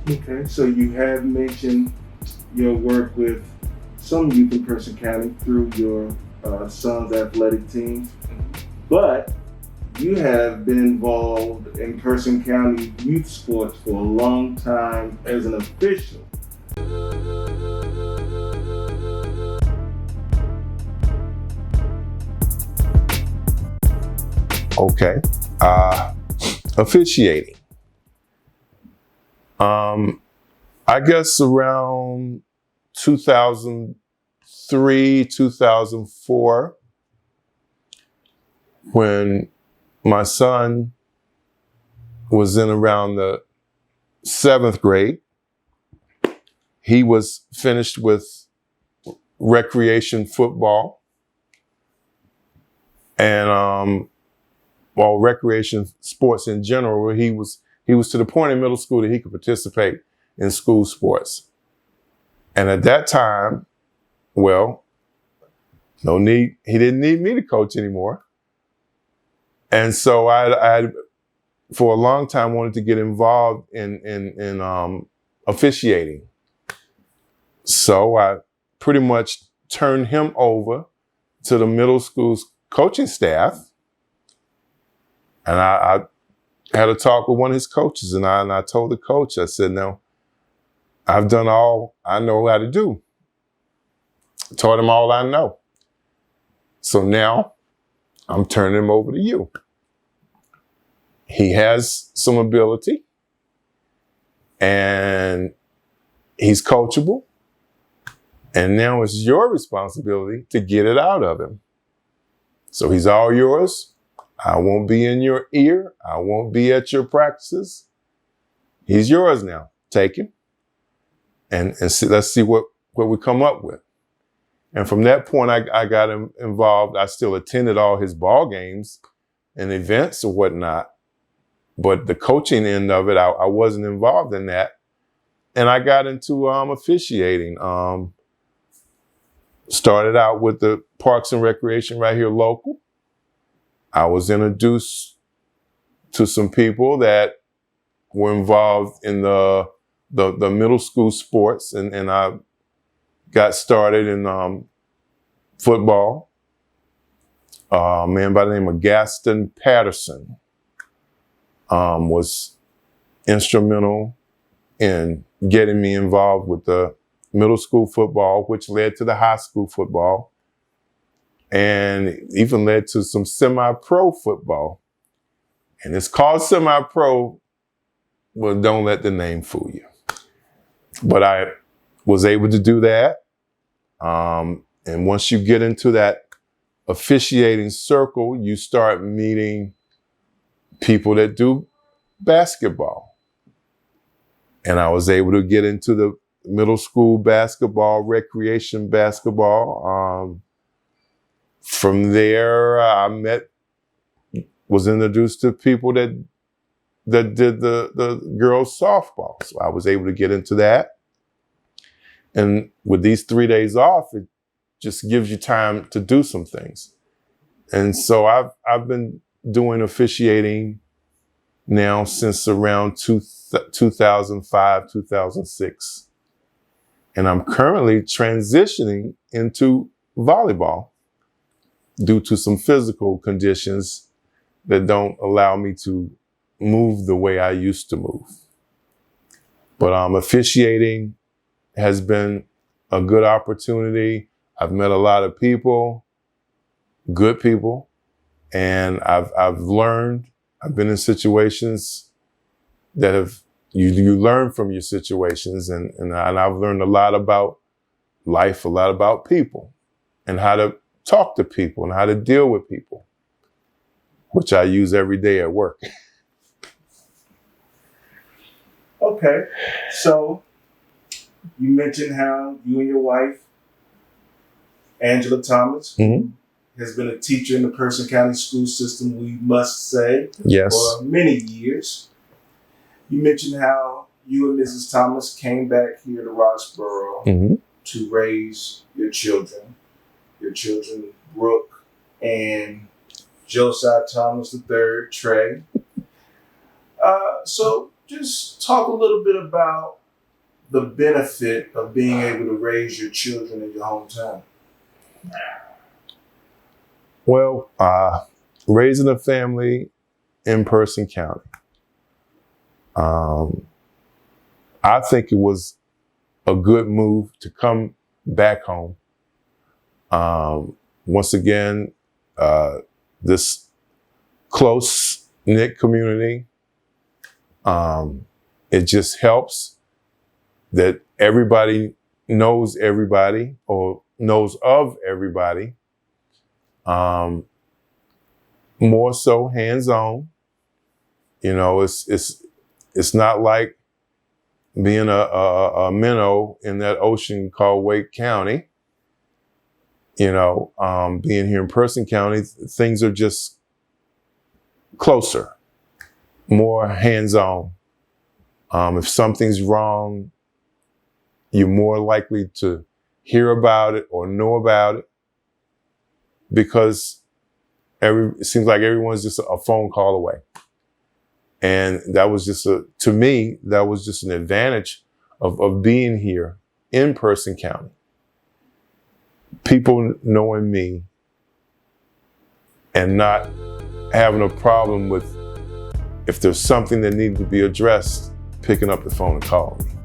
Okay, so you have mentioned your work with some youth in Person County through your son's athletic team, but you have been involved in Person County youth sports for a long time as an official. Okay. Officiating. I guess around 2003, 2004, when my son was in around the 7th grade, he was finished with recreation football and recreation sports in general, where he was to the point in middle school that he could participate in school sports. And at that time, well, he didn't need me to coach anymore. And so I for a long time wanted to get involved in officiating. So I pretty much turned him over to the middle school's coaching staff. And I had a talk with one of his coaches, and I told the coach, I said, no, I've done all I know how to do. Taught him all I know. So now I'm turning him over to you. He has some ability and he's coachable. And now it's your responsibility to get it out of him. So he's all yours. I won't be in your ear. I won't be at your practices. He's yours now. Take him and let's see what we come up with. And from that point, I got him involved. I still attended all his ball games and events or whatnot. But the coaching end of it, I wasn't involved in that. And I got into officiating. Started out with the Parks and Recreation right here local. I was introduced to some people that were involved in the middle school sports, and I got started in football. A man by the name of Gaston Patterson was instrumental in getting me involved with the middle school football, which led to the high school football, and even led to some semi-pro football. And it's called semi-pro, well, don't let the name fool you. But I was able to do that. And once you get into that officiating circle, you start meeting people that do basketball. And I was able to get into the middle school basketball, recreation basketball. From there, was introduced to people that did the girls softball. So I was able to get into that. And with these 3 days off, it just gives you time to do some things. And so I've been doing officiating now since around 2005, 2006. And I'm currently transitioning into volleyball due to some physical conditions that don't allow me to move the way I used to move. But officiating has been a good opportunity. I've met a lot of people, good people, and I've learned. I've been in situations that you learn from your situations, and I've learned a lot about life, a lot about people, and how to talk to people and how to deal with people, which I use every day at work. Okay, so you mentioned how you and your wife, Angela Thomas, Mm-hmm. has been a teacher in the Person County school system, we must say, Yes. for many years. You mentioned how you and Mrs. Thomas came back here to Roxborough Mm-hmm. to raise your children, Brooke and Josiah Thomas III, Trey. So just talk a little bit about the benefit of being able to raise your children in your hometown. Well, raising a family in Person County, I think it was a good move to come back home. Once again, this close-knit community, it just helps that everybody knows everybody or knows of everybody. More so hands-on. You know, it's not like being a minnow in that ocean called Wake County. You know, being here in Person County, things are just closer, more hands-on. If something's wrong, you're more likely to hear about it or know about it because it seems like everyone's just a phone call away. And that was just to me, that was just an advantage of being here in Person County. People knowing me and not having a problem with if there's something that needed to be addressed, picking up the phone and calling me.